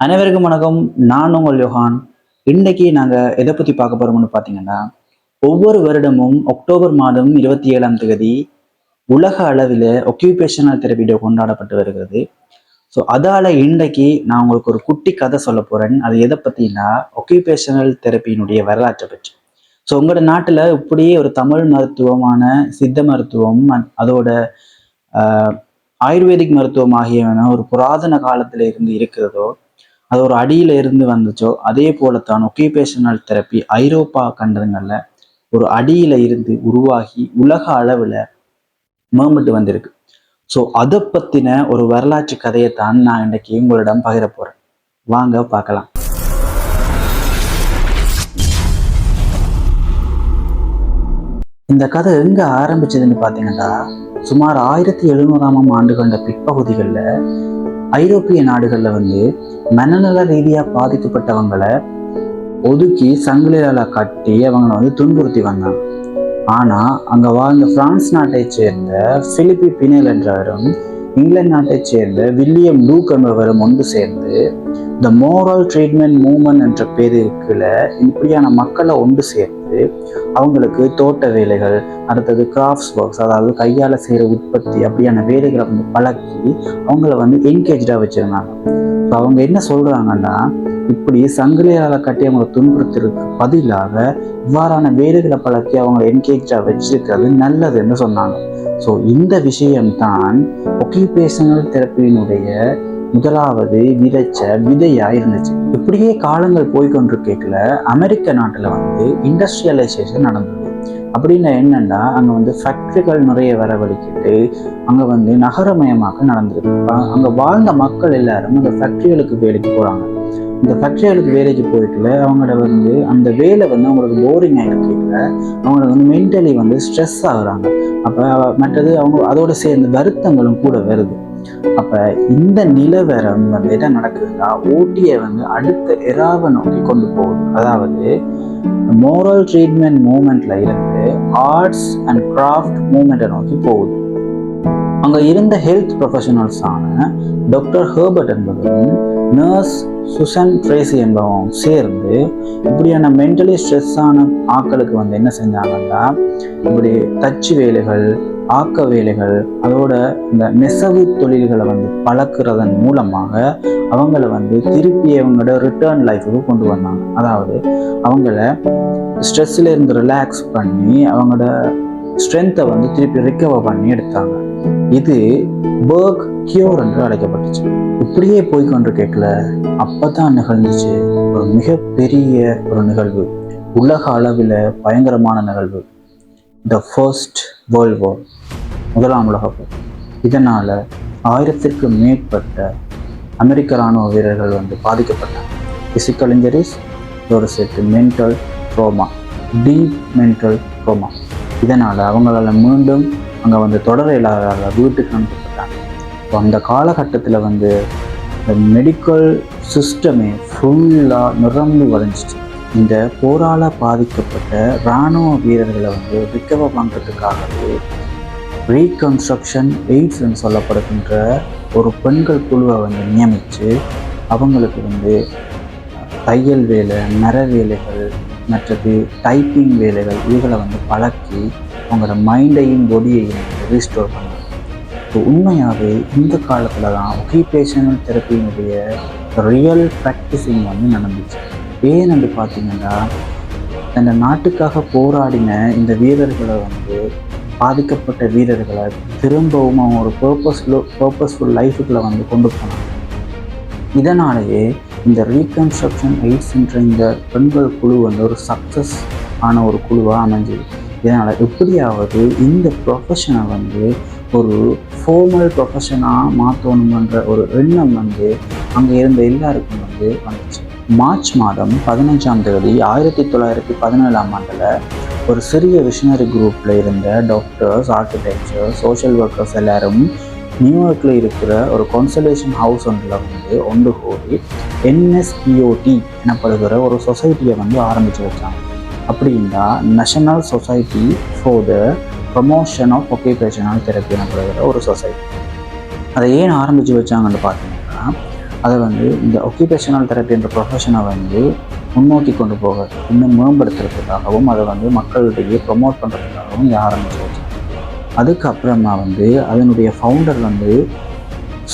அனைவருக்கும் வணக்கம். நான் உங்கள் யோகான். இன்னைக்கு நாங்கள் எதை பற்றி பார்க்க போகிறோம்னு பார்த்தீங்கன்னா, ஒவ்வொரு வருடமும் அக்டோபர் மாதம் 27ஆம் தேதி உலக அளவில் ஒக்கியூபேஷனல் தெரப்பி டே கொண்டாடப்பட்டு வருகிறது. ஸோ அதால் இன்றைக்கு நான் உங்களுக்கு ஒரு குட்டி கதை சொல்ல போகிறேன். அது எதை பற்றினா ஒக்கியூபேஷனல் தெரப்பியினுடைய வரலாற்றை பற்றி. ஸோ உங்களோட நாட்டில் இப்படியே ஒரு தமிழ் மருத்துவமான சித்த மருத்துவம் அதோட ஆயுர்வேதிக் மருத்துவம் ஆகியவன ஒரு புராதன காலத்தில் இருந்து இருக்கிறதோ, அது ஒரு அடியில இருந்து வந்துச்சோ, அதே போலத்தான் ஒக்கியூபேஷனல் தெரப்பி ஐரோப்பா கண்டங்கள்ல ஒரு அடியில இருந்து உருவாகி உலக அளவுல மேம்பட்டு வந்திருக்கு. ஸோ அதை பத்தின ஒரு வரலாற்று கதையைத்தான் நான் இன்னைக்கு உங்களிடம் பகிர போறேன். வாங்க பார்க்கலாம். இந்த கதை எங்க ஆரம்பிச்சதுன்னு பாத்தீங்கன்னா, சுமார் 1700ஆம் ஆண்டுகள பிற்பகுதிகளில் ஐரோப்பிய நாடுகள்ல மனநல ரீதியா பாதிக்கப்பட்டவங்களை ஒதுக்கி சங்கிலியால கட்டி அவங்களை துன்புறுத்தி வந்தாங்க. ஆனா அங்க வாழ்ந்த பிரான்ஸ் நாட்டை சேர்ந்த பிலிப்பி பினேல் என்றவரும் இங்கிலாந்து நாட்டை சேர்ந்த வில்லியம் லூக் என்பவரும் ஒன்று சேர்ந்து த மோரல் ட்ரீட்மெண்ட் மூவ்மெண்ட் என்ற பேருக்குல இப்படியான மக்களை ஒன்று சேர்ந்து அவங்களுக்கு தோட்ட வேலைகள், அடுத்தது கிராஃப்ட்ஸ் ஒர்க்ஸ், அதாவது கையால் செய்கிற உற்பத்தி அப்படியான வேலைகளை பழக்கி அவங்கள என்கேஜாக வச்சிருந்தாங்க. ஸோ அவங்க என்ன சொல்றாங்கன்னா, இப்படி சங்கிலியால் கட்டி அவங்களை துன்புறுத்துறதுக்கு பதிலாக இவ்வாறான வேலைகளை பழக்கி அவங்களை என்கேஜாக வச்சிருக்கிறது நல்லதுன்னு சொன்னாங்க. ஸோ இந்த விஷயம்தான் ஒக்கியூபேஷனல் தெரப்பியினுடைய முதலாவது விதைச்ச விதையா இருந்துச்சு. இப்படியே காலங்கள் போய்கொண்டிருக்கல அமெரிக்க நாட்டுல இண்டஸ்ட்ரியலைசேஷன் நடந்தது. அப்படின்னு என்னன்னா, அங்க ஃபேக்டரிகள் நிறைய வரவழைக்கிட்டு அங்க நகரமயமாக்க நடந்திருக்கு. அங்க வாழ்ந்த மக்கள் எல்லாரும் அந்த ஃபேக்டரிகளுக்கு வேலைக்கு போறாங்க. இந்த ஃபேக்டரிகளுக்கு வேலைக்கு போயிட்டுல அவங்களோட அந்த வேலை அவங்களுக்கு போரிங் ஆகிருக்கல, அவங்களுக்கு மென்டலி ஸ்ட்ரெஸ் ஆகுறாங்க. அப்ப மற்றது அவங்க அதோட சேர்ந்த வருத்தங்களும் கூட வருது. அப்ப இந்த நிலவரம் என்ன நடக்குதுன்னா, ஊட்டியை அடுத்த எராவை நோக்கி கொண்டு போகுது. அதாவது மோரல் ட்ரீட்மெண்ட் மூவ்மெண்ட்ல இருந்து ஆர்ட்ஸ் அண்ட் கிராஃப்ட் மூவ்மெண்ட்டை நோக்கி போகுது. அங்க இருந்த ஹெல்த் ப்ரொஃபஷனல்ஸ் ஆன டாக்டர் ஹெர்பர்ட் என்பவரும் நர்ஸ் சுசன் ட்ரேசி என்பவங்க சேர்ந்து இப்படியான மென்டலி ஸ்ட்ரெஸ்ஸான ஆட்களுக்கு என்ன செஞ்சாங்கன்னா, இப்படி தச்சு வேலைகள், ஆக்க வேலைகள், அதோட இந்த நெசவு தொழில்களை பழக்கிறதன் மூலமாக அவங்கள திருப்பி அவங்களோட ரிட்டர்ன் லைஃபுக்கு கொண்டு வந்தாங்க. அதாவது அவங்கள ஸ்ட்ரெஸ்ல இருந்து ரிலாக்ஸ் பண்ணி அவங்களோட ஸ்ட்ரென்த்தை திருப்பி ரிகவர் பண்ணி எடுத்தாங்க. இது பர்க் கியூர் என்று அழைக்கப்பட்டுச்சு. இப்படியே போய்கொண்டு கேட்கல, அப்பதான் நிகழ்ந்துச்சு ஒரு மிகப்பெரிய ஒரு நிகழ்வு, உலக அளவில் பயங்கரமான நிகழ்வு, த ஃபர்ஸ்ட் வேர்ல்ட் வார், முதலாம் உலக போர். இதனால 1000க்கும் மேற்பட்ட அமெரிக்க இராணுவ வீரர்கள் பாதிக்கப்பட்டாங்க. பிசிக்கல் இன்ஜரிஸ், ஒரு set mental trauma, deep mental trauma. இதனால அவங்களால மீண்டும் அங்கே தொடர இல்லாத வீட்டுக்கு அனுப்பப்பட்டாங்க. அந்த காலகட்டத்தில் இந்த மெடிக்கல் சிஸ்டமே ஃபுல்லாக நிரம்பி வளைஞ்சிச்சு. இந்த போரால் பாதிக்கப்பட்ட இராணுவ வீரர்களை ரிகவர் பண்ணுறதுக்காகவே ரீகன்ஸ்ட்ரக்ஷன் எய்ட்ஸ்ன்னு சொல்லப்படுகின்ற ஒரு பெண்கள் குழுவை நியமித்து அவங்களுக்கு தையல் வேலை, மர வேலைகள், மற்றது டைப்பிங் வேலைகள் இவைகளை பழக்கி அவங்களோட மைண்டையும் பாடியையும் ரீஸ்டோர் பண்ணாங்க. ஸோ உண்மையாகவே இந்த காலத்தில் தான் ஒக்கியூபேஷனல் தெரப்பியினுடைய ரியல் ப்ராக்டிஸிங் நடந்துச்சு. ஏன்னு பார்த்தீங்கன்னா, அந்த நாட்டுக்காக போராடின இந்த வீரர்களை பாதிக்கப்பட்ட வீரர்களை திரும்பவும் அவங்க ஒரு பர்பஸ்ஃபுல் லைஃபுக்குள்ள கொண்டு போனாங்க. இதனாலேயே இந்த ரீகன்ஸ்ட்ரக்ஷன் எய்ட்ஸ்ன்ற இந்த பெண்கள் குழு ஒரு சக்ஸஸ் ஆன ஒரு குழுவாக அமைஞ்சுது. இதனால் எப்படியாவது இந்த ப்ரொஃபஷனை ஒரு ஃபார்மல் ப்ரொஃபஷனாக மாற்றணுன்ற ஒரு எண்ணம் அங்கே இருந்த எல்லாருக்கும் வந்துச்சு. மார்ச் மாதம் 15ஆம் தேதி 1917ஆம் ஆண்டில் ஒரு சிறிய விஷனரி குரூப்பில் இருந்த டாக்டர்ஸ், ஆர்கிடெக்சர், சோஷியல் ஒர்க்கர்ஸ் எல்லாரும் நியூயார்க்கில் இருக்கிற ஒரு கன்சல்டேஷன் ஹவுஸ் ஒன்றில் ஒன்று கூடி NSPOT எனப்படுகிற ஒரு சொசைட்டியை ஆரம்பித்து வச்சாங்க. அப்படின்னா national society for the promotion of occupational therapy எனப்படுகிற ஒரு சொசைட்டி. அதை ஏன் ஆரம்பித்து வச்சாங்கன்னு பார்த்தீங்கன்னா, அதை வந்து இந்த ஒக்கியூபேஷனல் தெரப்பி என்ற ப்ரொஃபஷனை வந்து முன்னோக்கி கொண்டு போக இன்னும் மேம்படுத்துறதுக்காகவும் அதை வந்து மக்களிடையே ப்ரொமோட் பண்ணுறதுக்காகவும் இதை ஆரம்பிச்சு வச்சு. அதுக்கப்புறமா வந்து அதனுடைய ஃபவுண்டர் வந்து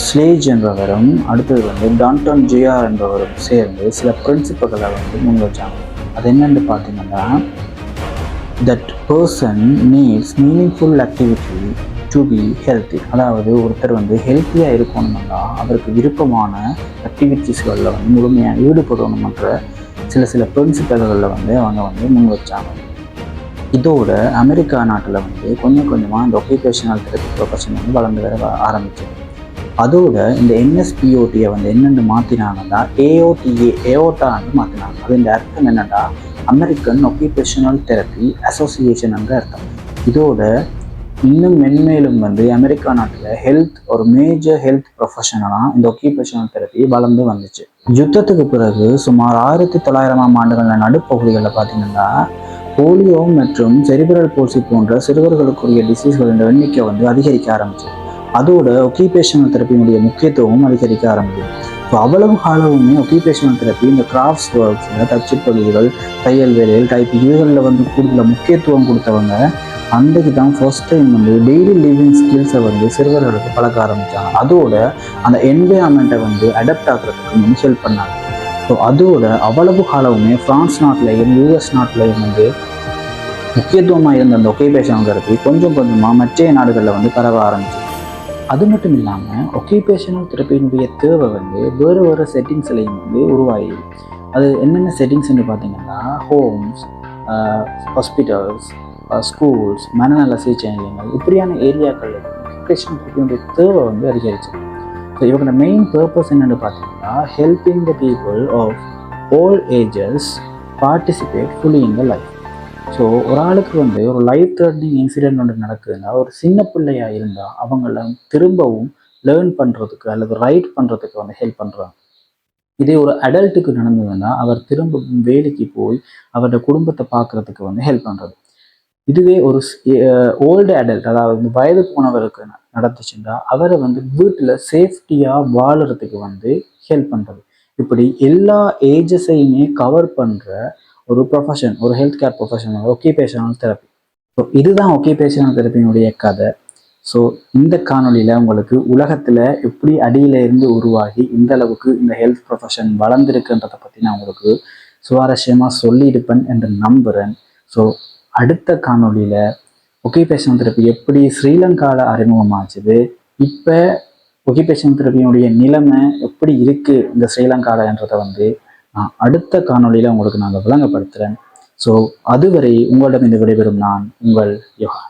ஸ்லேஜ் என்பவரும் அடுத்தது வந்து டான்டன் ஜிஆர் என்பவரும் சேர்ந்து சில பிரின்சிப்பல்களை வந்து முன் வச்சாங்க. அது என்னென்னு பார்த்தீங்கன்னா, that person needs meaningful activity to be healthy. அதாவது ஒருத்தர் வந்து ஹெல்த்தியாக இருக்கணும்னா அவருக்கு விருப்பமான ஆக்டிவிட்டீஸ்களில் வந்து முழுமையாக ஈடுபடணுமன்ற சில பிரின்சிபல்களில் வந்து அவங்க வந்து முன் வச்சாங்க. இதோட அமெரிக்கா நாட்டில் வந்து கொஞ்சம் கொஞ்சமாக இந்த ஒக்கியூபேஷனல் தெரப்பி ப்ரொஃபஷன் வந்து வளர்ந்து வர ஆரம்பிச்சது. அதோட இந்த என்எஸ்பிஓடியை வந்து என்னென்னு மாற்றினாங்கன்னா ஏஓட்டான்னு மாற்றினாங்க. அது இந்த அர்த்தம் என்னென்னா அமெரிக்கன் ஒக்கியூபேஷனல் தெரப்பி அசோசியேஷன் என்ற அர்த்தம். இதோட இன்னும் மென்மேலும் வந்து அமெரிக்கா நாட்டில் ஒரு மேஜர் ஹெல்த் ப்ரொஃபஷனலாக இந்த ஒக்கியூபேஷனல் தெரப்பி வளர்ந்து வந்துச்சு. யுத்தத்துக்கு பிறகு சுமார் 1900ஆம் ஆண்டுகளில் நடுப்பகுதிகளில் பார்த்தீங்கன்னா போலியோ மற்றும் செரிபிரல் போல்சி போன்ற சிறுவர்களுக்குரிய டிசீஸ்களின் எண்ணிக்கை வந்து அதிகரிக்க ஆரம்பிச்சு. அதோட ஒக்கியூபேஷனல் தெரப்பியினுடைய முக்கியத்துவமும் அதிகரிக்க ஆரம்பிச்சு. ஸோ அவ்வளவு காலமுமே ஒக்கியூபேஷனல் தெரப்பி இந்த கிராஃப்ட்ஸ் ஒர்க்ஸில் தச்சு தொழில்கள், தையல் வேலைகள், டைப்பிங் இதுகளில் வந்து கூடுதலாக முக்கியத்துவம் கொடுத்தவங்க அன்றைக்கு தான் ஃபர்ஸ்ட் டைம் வந்து டெய்லி லிவிங் ஸ்கில்ஸை வந்து சிறுவர்களுக்கு பழக்க ஆரம்பித்தாங்க. அதோட அந்த என்வைரான்மெண்ட்டை வந்து அடாப்ட் ஆகிறதுக்கு ஹெல்ப் பண்ணாங்க. ஸோ அதோட அவ்வளவு காலமுமே ஃப்ரான்ஸ் நாட்டிலையும் யூஎஸ் நாட்டிலையும் வந்து முக்கியத்துவமாக இருந்த அந்த ஒக்கியூபேஷனல் தெரப்பி கொஞ்சம் கொஞ்சமாக மற்ற நாடுகளில் வந்து பரவ ஆரம்பிச்சு. அது மட்டும் இல்லாமல் ஒக்கியூபேஷனல் தெரப்பியினுடைய தேவை வந்து வேறு செட்டிங்ஸ்லையும் வந்து உருவாகி, அது என்னென்ன செட்டிங்ஸ்ன்னு பார்த்தீங்கன்னா ஹோம்ஸ், ஹாஸ்பிட்டல்ஸ், ஸ்கூல்ஸ், மனநல சிகிச்சை நிலையங்கள் இப்படியான ஏரியாக்கள் ஒக்கியூபேஷனல் தெரப்பியினுடைய தேவை வந்து அதிகரிச்சு. ஸோ இவங்களோட மெயின் பர்பஸ் என்னென்னு பார்த்தீங்கன்னா helping the people of all ages participate fully in the life. So ஒரு ஆளுக்கு வந்து ஒரு லைஃப் த்ரெட்னிங் இன்சிடென்ட் ஒன்று நடக்குதுன்னா ஒரு சின்ன பிள்ளையாக இருந்தால் அவங்கள திரும்பவும் லேர்ன் பண்ணுறதுக்கு அல்லது ரைட் பண்ணுறதுக்கு வந்து ஹெல்ப் பண்ணுறாங்க. இதே ஒரு அடல்ட்டுக்கு நடந்ததுன்னா அவர் திரும்ப வேலைக்கு போய் அவரோட குடும்பத்தை பார்க்குறதுக்கு வந்து ஹெல்ப் பண்ணுறது. இதுவே ஒரு ஓல்டு அடல்ட், அதாவது இந்த வயது போனவருக்கு நடந்துச்சுன்னா அவரை வந்து வீட்டில் சேஃப்டியாக வாழறதுக்கு வந்து ஹெல்ப் பண்ணுறது. இப்படி எல்லா ஏஜஸையுமே கவர் பண்ணுற ஒரு ப்ரொஃபஷன், ஒரு health care profession ஒக்கியூபேஷனல் therapy. So இதுதான் ஒக்கியூபேஷனல் தெரப்பியினுடைய கதை. ஸோ இந்த காணொலியில் உங்களுக்கு உலகத்தில் எப்படி அடியில இருந்து உருவாகி இந்த அளவுக்கு இந்த ஹெல்த் ப்ரொஃபஷன் வளர்ந்துருக்குன்றதை பற்றி நான் உங்களுக்கு சுவாரஸ்யமாக சொல்லியிருப்பேன் என்று நம்புகிறேன். ஸோ அடுத்த காணொலியில் ஒக்கியூபேஷனல் தெரப்பி எப்படி ஸ்ரீலங்காவில் அறிமுகமாச்சுது, இப்போ ஒக்கியூபேஷனல் தெரப்பியினுடைய நிலைமை எப்படி இருக்குது இந்த ஸ்ரீலங்காவில்ன்றதை வந்து நான் அடுத்த காணொலியில் உங்களுக்கு நாங்கள் விளங்கப்படுத்துகிறேன். ஸோ அதுவரை உங்களிடம் இந்த விடைபெறும் நான் உங்கள் யோகா.